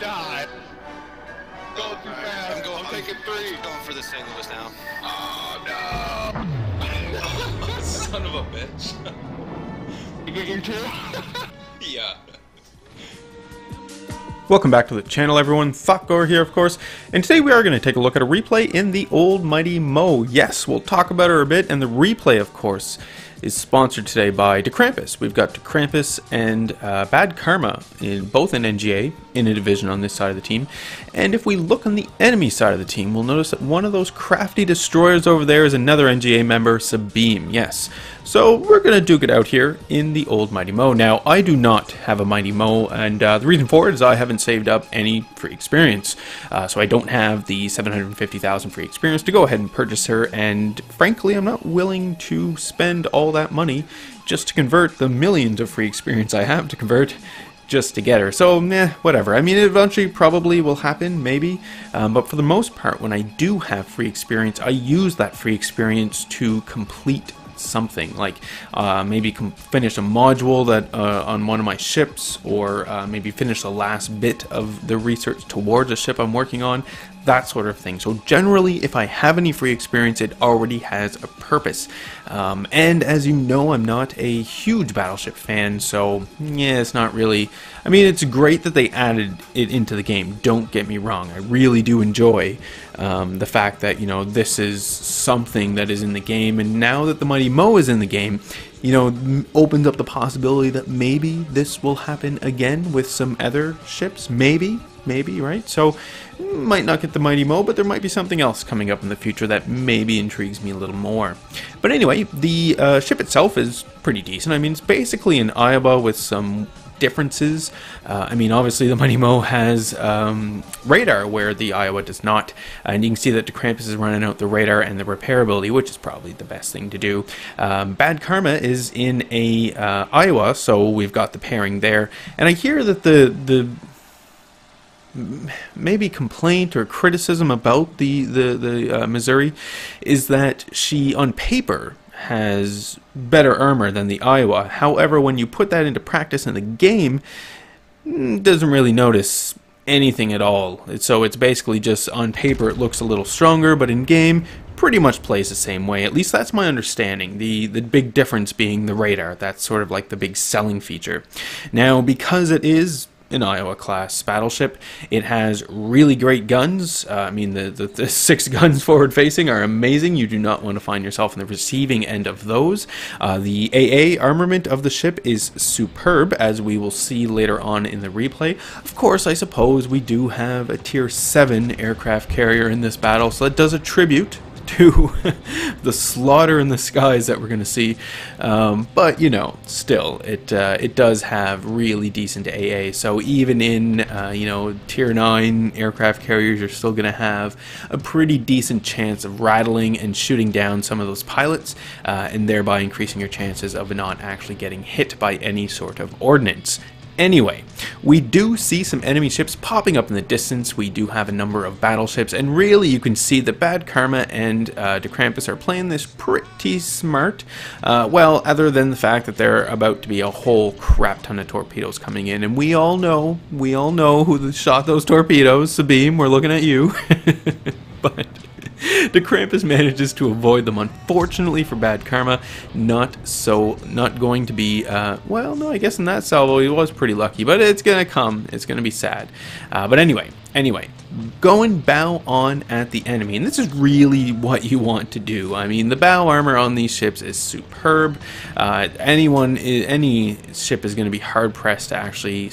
God. Go too fast. I'm taking 3. I'm going for the St. Louis now. Oh, no. Son of a bitch. You get your 2? Yeah. Welcome back to the channel, everyone. Thotgor here, of course, and today we are going to take a look at a replay in the old mighty Mo. Yes, we'll talk about her a bit, and the replay, of course, is sponsored today by Derkrampus. We've got Derkrampus and Bad Karma, both in NGA, in a division on this side of the team. And if we look on the enemy side of the team, we'll notice that one of those crafty destroyers over there is another NGA member, Sabine. Yes. So we're going to duke it out here in the old mighty Mo. Now, I do not have a mighty Mo, and the reason for it is I haven't saved up any free experience. So I don't have the 750,000 free experience to go ahead and purchase her, and frankly, I'm not willing to spend all that money just to convert the millions of free experience I have to convert just to get her. So, whatever. I mean, it eventually probably will happen, maybe. But for the most part, when I do have free experience, I use that free experience to complete something, like maybe finish a module that on one of my ships, or maybe finish the last bit of the research towards a ship I'm working on, that sort of thing. So generally, if I have any free experience, it already has a purpose. And as you know, I'm not a huge Battleship fan, so yeah, it's not really... I mean, it's great that they added it into the game, don't get me wrong. I really do enjoy the fact that, you know, this is something that is in the game, and now that the Mighty Mo is in the game, you know, opens up the possibility that maybe this will happen again with some other ships, maybe, right? So, might not get the Mighty Mo, but there might be something else coming up in the future that maybe intrigues me a little more. But anyway, the ship itself is pretty decent. I mean, it's basically an Iowa with some differences. I mean, obviously the Mighty Mo has radar where the Iowa does not, and you can see that Derkrampus is running out the radar and the repairability, which is probably the best thing to do. Bad Karma is in a Iowa, so we've got the pairing there, and I hear that the maybe complaint or criticism about the Missouri is that she on paper has better armor than the Iowa. However, when you put that into practice in the game, doesn't really notice anything at all. So it's basically just on paper it looks a little stronger, but in game pretty much plays the same way. At least that's my understanding. The big difference being the radar. That's sort of like the big selling feature. Now, because it is an Iowa class battleship, it has really great guns. I mean, the 6 guns forward facing are amazing. You do not want to find yourself in the receiving end of those. The AA armament of the ship is superb, as we will see later on in the replay. Of course, I suppose we do have a tier 7 aircraft carrier in this battle, so that does attribute to the slaughter in the skies that we're going to see, but you know, still it does have really decent AA. So even in you know, tier 9 aircraft carriers, you're still going to have a pretty decent chance of rattling and shooting down some of those pilots, and thereby increasing your chances of not actually getting hit by any sort of ordnance. Anyway, we do see some enemy ships popping up in the distance. We do have a number of battleships, and really you can see that Bad Karma and Derkrampus are playing this pretty smart. Well, other than the fact that there are about to be a whole crap ton of torpedoes coming in, and we all know who shot those torpedoes. Sabine, we're looking at you. But Derkrampus manages to avoid them. Unfortunately for Bad Karma, not going to be, well, no, I guess in that salvo he was pretty lucky, but it's gonna come, it's gonna be sad. But anyway, going bow on at the enemy, and this is really what you want to do. I mean, the bow armor on these ships is superb. Any ship is going to be hard pressed to actually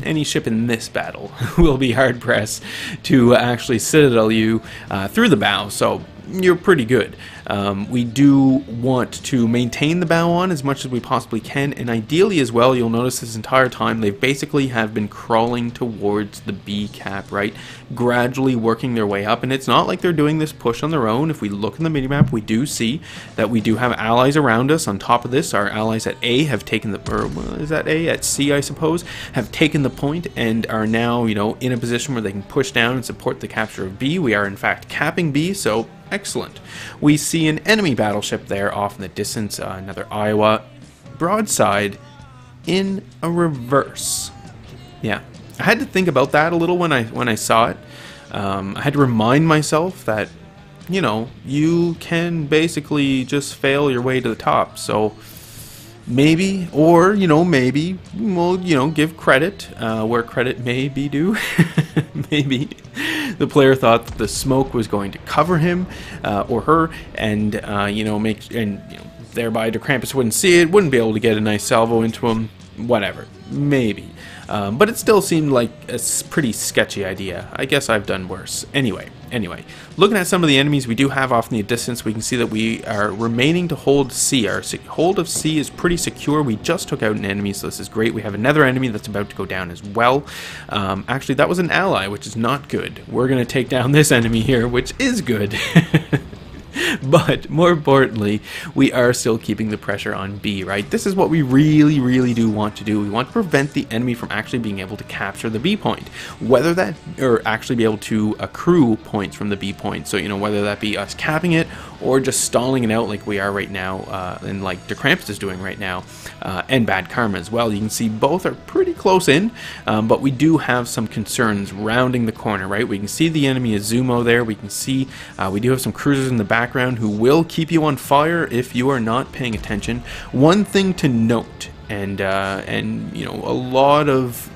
any ship in this battle will be hard pressed to actually citadel you through the bow, so you're pretty good. We do want to maintain the bow on as much as we possibly can, and ideally as well, you'll notice this entire time they basically have been crawling towards the B cap, right? Gradually working their way up, and it's not like they're doing this push on their own. If we look in the minimap, we do see that we do have allies around us. On top of this, our allies at A have taken the, or is that A? At C, I suppose, have taken the point and are now, you know, in a position where they can push down and support the capture of B. We are in fact capping B, so excellent. We see an enemy battleship there off in the distance, another Iowa, broadside in a reverse. Yeah, I had to think about that a little when I saw it. I had to remind myself that, you know, you can basically just fail your way to the top. So maybe, or, you know, maybe we'll, you know, give credit where credit may be due. Maybe the player thought that the smoke was going to cover him or her, and you know, thereby Derkrampus wouldn't see it, wouldn't be able to get a nice salvo into him. Whatever, maybe. But it still seemed like a pretty sketchy idea. I guess I've done worse. Anyway, looking at some of the enemies we do have off in the distance, we can see that we are remaining to hold C. Our hold of C is pretty secure. We just took out an enemy, so this is great. We have another enemy that's about to go down as well. Actually, that was an ally, which is not good. We're going to take down this enemy here, which is good. But more importantly, we are still keeping the pressure on B, right? This is what we really do want to do. We want to prevent the enemy from actually being able to capture the B point, whether that, or actually be able to accrue points from the B point. So, you know, whether that be us capping it or just stalling it out like we are right now, and like Derkrampus is doing right now, and Bad Karma as well. You can see both are pretty close in, but we do have some concerns rounding the corner, right? We can see the enemy Izumo there. We can see we do have some cruisers in the background who will keep you on fire if you are not paying attention. One thing to note, and you know, a lot of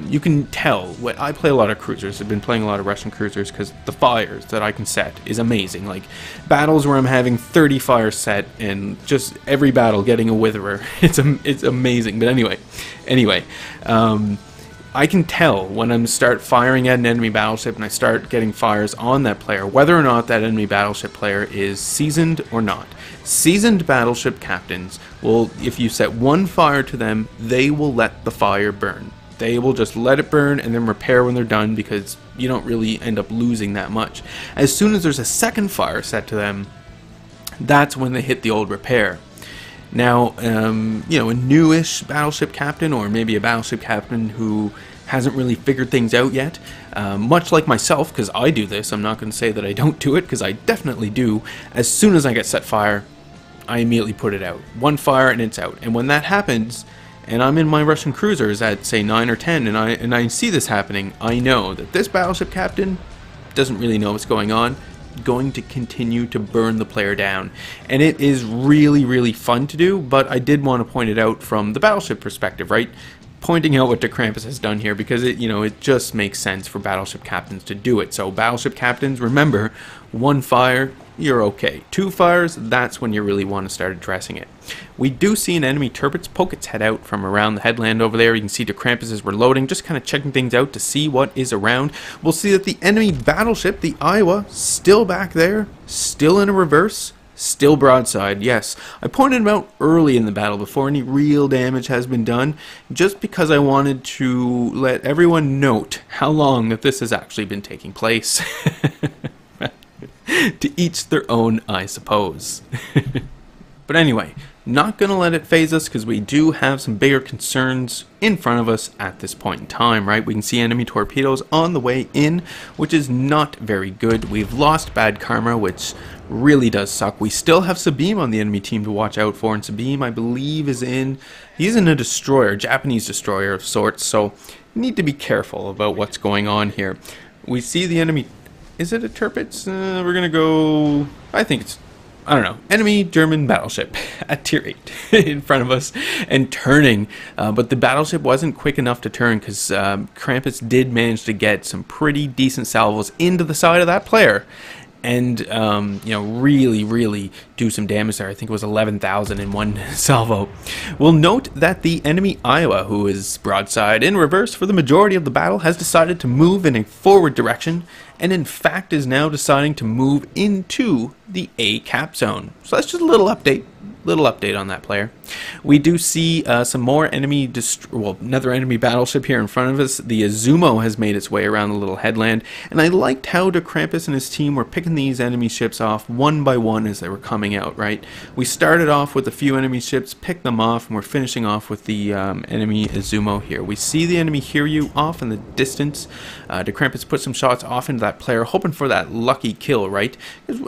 you can tell. What I play a lot of cruisers. I've been playing a lot of Russian cruisers because the fires that I can set is amazing. Like battles where I'm having 30 fires set and just every battle getting a witherer. It's amazing. But anyway. I can tell when I start firing at an enemy battleship and I start getting fires on that player, whether or not that enemy battleship player is seasoned or not. Seasoned battleship captains will, if you set one fire to them, they will let the fire burn. They will just let it burn and then repair when they're done, because you don't really end up losing that much. As soon as there's a second fire set to them, that's when they hit the old repair. Now, you know, a newish battleship captain, or maybe a battleship captain who hasn't really figured things out yet, much like myself, because I do this, I'm not going to say that I don't do it, because I definitely do. As soon as I get set fire, I immediately put it out. One fire and it's out. And when that happens, and I'm in my Russian cruisers at, say, 9 or 10, and I see this happening, I know that this battleship captain doesn't really know what's going on, going to continue to burn the player down. And it is really fun to do, but I did want to point it out from the battleship perspective, right? Pointing out what Derkrampus has done here, because it, you know, it just makes sense for battleship captains to do it. So battleship captains, remember, one fire, you're okay. Two fires, that's when you really want to start addressing it. We do see an enemy Tirpitz poke its head out from around the headland over there. You can see Derkrampus is reloading, just kind of checking things out to see what is around. We'll see that the enemy battleship, the Iowa, still back there, still in a reverse, still broadside. Yes, I pointed him out early in the battle before any real damage has been done, just because I wanted to let everyone note how long that this has actually been taking place. To each their own, I suppose. But anyway, not going to let it phase us, because we do have some bigger concerns in front of us at this point in time, right? We can see enemy torpedoes on the way in, which is not very good. We've lost Bad Karma, which really does suck. We still have Sabim on the enemy team to watch out for, and Sabim, I believe, he's in a destroyer, Japanese destroyer of sorts, so need to be careful about what's going on here. We see the enemy. Is it a Tirpitz? We're going to go, I think it's, I don't know, enemy German battleship at tier 8 in front of us and turning. But the battleship wasn't quick enough to turn, because Krampus did manage to get some pretty decent salvos into the side of that player. And, you know, really do some damage there. I think it was 11,000 in one salvo. We'll note that the enemy Iowa, who is broadside in reverse for the majority of the battle, has decided to move in a forward direction, and in fact is now deciding to move into the A cap zone. So that's just a little update on that player. We do see some more enemy, another enemy battleship here in front of us. The Izumo has made its way around the little headland, and I liked how Derkrampus and his team were picking these enemy ships off one by one as they were coming out, right? We started off with a few enemy ships, picked them off, and we're finishing off with the enemy Izumo here. We see the enemy Hiryu off in the distance. Derkrampus put some shots off into that player, hoping for that lucky kill, right?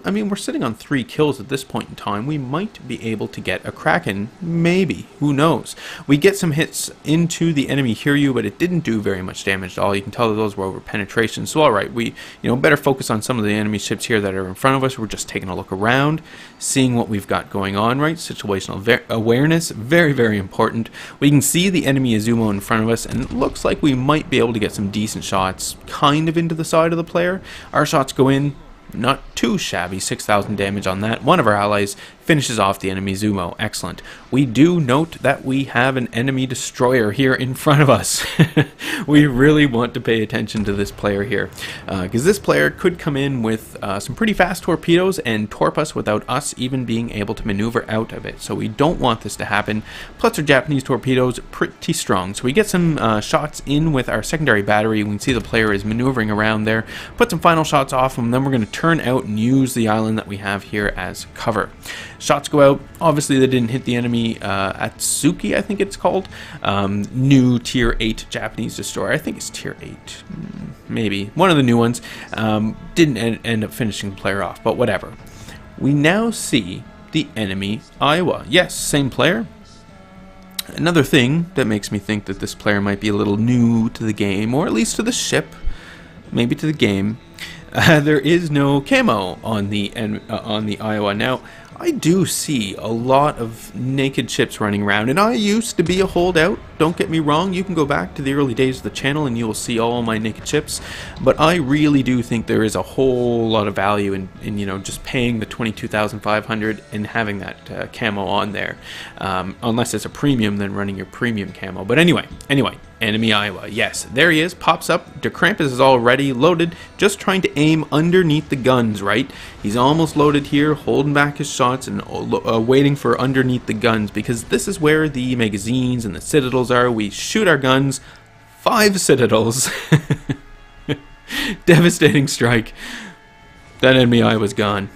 I mean, we're sitting on 3 kills at this point in time. We might be able to get a Kraken. Maybe. Who knows? We get some hits into the enemy Hiryu, but it didn't do very much damage at all. You can tell that those were over penetration. So alright, we better focus on some of the enemy ships here that are in front of us. We're just taking a look around, seeing what we've got going on, right? Situational awareness, very, very important. We can see the enemy Izumo in front of us, and it looks like we might be able to get some decent shots kind of into the side of the player. Our shots go in, not too shabby, 6,000 damage on that. One of our allies finishes off the enemy Zumo. Excellent. We do note that we have an enemy destroyer here in front of us. We really want to pay attention to this player here, because this player could come in with some pretty fast torpedoes and torp us without us even being able to maneuver out of it. So we don't want this to happen. Plus our Japanese torpedoes pretty strong. So we get some shots in with our secondary battery. We can see the player is maneuvering around there. Put some final shots off, and then we're going to turn out and use the island that we have here as cover. Shots go out. Obviously, they didn't hit the enemy Atsuki, I think it's called. New Tier 8 Japanese destroyer. I think it's Tier 8. Maybe. One of the new ones. Didn't end up finishing the player off, but whatever. We now see the enemy Iowa. Yes, same player. Another thing that makes me think that this player might be a little new to the game, or at least to the ship, maybe to the game. There is no camo on the Iowa. Now, I do see a lot of naked ships running around, and I used to be a holdout. Don't get me wrong, you can go back to the early days of the channel and you will see all my naked ships, but I really do think there is a whole lot of value in just paying the 22,500 and having that camo on there, unless it's a premium, then running your premium camo. But anyway, enemy Iowa, yes, there he is, pops up. Derkrampus is already loaded, just trying to aim underneath the guns, right? He's almost loaded here, holding back his shots and waiting for underneath the guns, because this is where the magazines and the citadels are. We shoot our guns, 5 citadels. Devastating strike. That enemy eye was gone.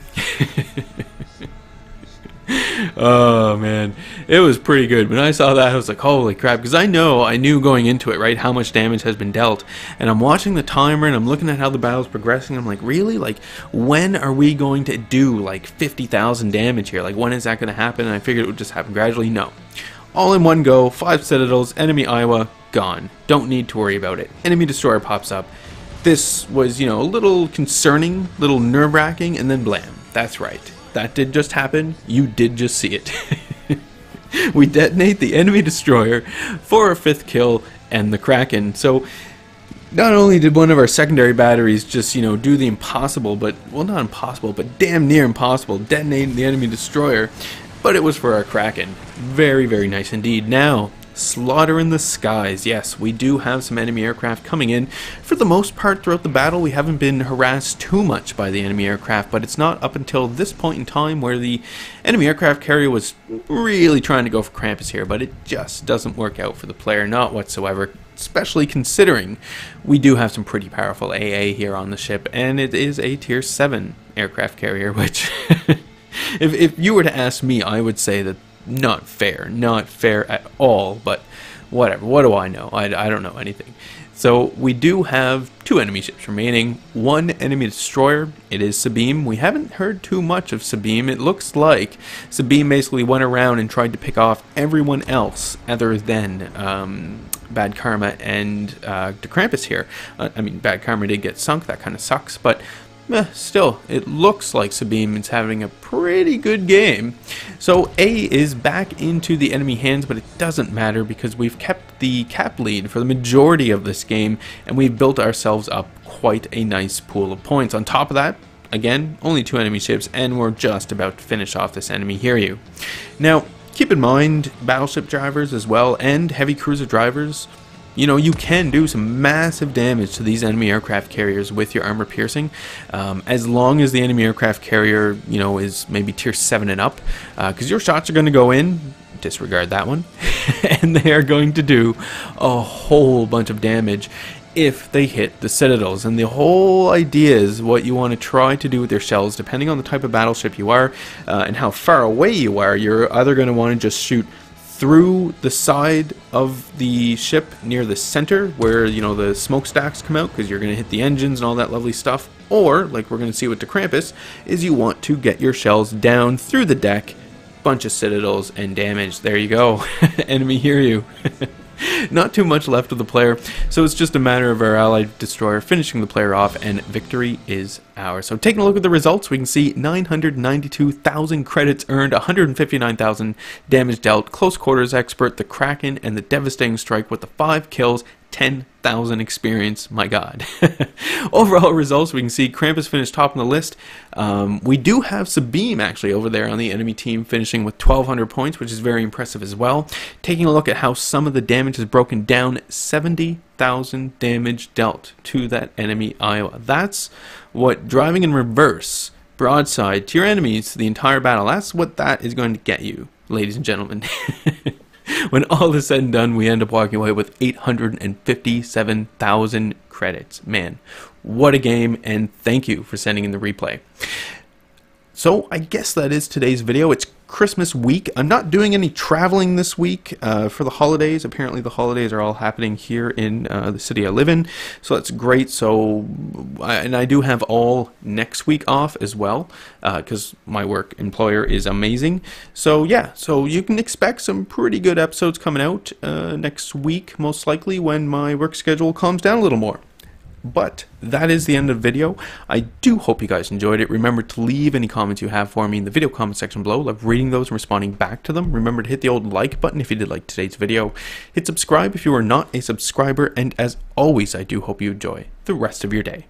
Oh man, it was pretty good. When I saw that, I was like, holy crap, because I knew going into it, right, how much damage has been dealt, and I'm watching the timer and I'm looking at how the battle's progressing. I'm like, really? Like, when are we going to do like 50,000 damage here? Like, when is that going to happen? And I figured it would just happen gradually. No, all in one go, 5 citadels, enemy Iowa gone. Don't need to worry about it. Enemy destroyer pops up. This was, a little concerning, little nerve-wracking, and then blam. That's right. That did just happen. You did just see it. We detonate the enemy destroyer for a 5th kill and the Kraken. So not only did one of our secondary batteries just, do the impossible, but, well, not impossible, but damn near impossible, detonating the enemy destroyer, but it was for our Kraken. Very, very nice indeed. Now, slaughter in the skies. Yes, we do have some enemy aircraft coming in. For the most part throughout the battle, we haven't been harassed too much by the enemy aircraft, but it's not up until this point in time where the enemy aircraft carrier was really trying to go for Krampus here, but it just doesn't work out for the player, not whatsoever, especially considering we do have some pretty powerful AA here on the ship, and it is a Tier 7 aircraft carrier, which if you were to ask me, I would say that not fair at all, but whatever, what do I know? I don't know anything. So we do have 2 enemy ships remaining, 1 enemy destroyer. It is Sabine. We haven't heard too much of Sabine. It looks like Sabine basically went around and tried to pick off everyone else other than Bad Karma and Derkrampus here. I mean, Bad Karma did get sunk, that kind of sucks, but still, it looks like Sabine is having a pretty good game. So A is back into the enemy hands, but it doesn't matter because we've kept the cap lead for the majority of this game, and we've built ourselves up quite a nice pool of points. On top of that, again, only 2 enemy ships, and we're just about to finish off this enemy Hiryu. Now, keep in mind, battleship drivers as well, and heavy cruiser drivers, you can do some massive damage to these enemy aircraft carriers with your armor piercing, as long as the enemy aircraft carrier, is maybe Tier 7 and up, because your shots are going to go in, disregard that one, and they are going to do a whole bunch of damage if they hit the citadels. And the whole idea is what you want to try to do with your shells, depending on the type of battleship you are, and how far away you are. You're either going to want to just shoot through the side of the ship near the center where the smokestacks come out, because you're going to hit the engines and all that lovely stuff, or like we're going to see with Derkrampus, is you want to get your shells down through the deck bunch of citadels and damage. There you go. Enemy hear you. Not too much left of the player, so it's just a matter of our allied destroyer finishing the player off, and victory is ours. So taking a look at the results, we can see 992,000 credits earned, 159,000 damage dealt, close quarters expert, the Kraken, and the devastating strike with the 5 kills, 10,000 experience. My god. Overall results, we can see Krampus finished top on the list. We do have Sabine actually over there on the enemy team finishing with 1,200 points, which is very impressive as well. Taking a look at how some of the damage is broken down, 70,000 damage dealt to that enemy Iowa. That's what driving in reverse broadside to your enemies the entire battle, that's what that is going to get you, ladies and gentlemen. When all is said and done, we end up walking away with 857,000 credits. Man, what a game, and thank you for sending in the replay. So I guess that is today's video. It's Christmas week. I'm not doing any traveling this week for the holidays. Apparently the holidays are all happening here in the city I live in, so that's great. So and I do have all next week off as well because my work employer is amazing. So yeah, so you can expect some pretty good episodes coming out next week, most likely when my work schedule calms down a little more. But that is the end of the video. I do hope you guys enjoyed it. Remember to leave any comments you have for me in the video comment section below. Love reading those and responding back to them. Remember to hit the old like button if you did like today's video. Hit subscribe if you are not a subscriber. And as always, I do hope you enjoy the rest of your day.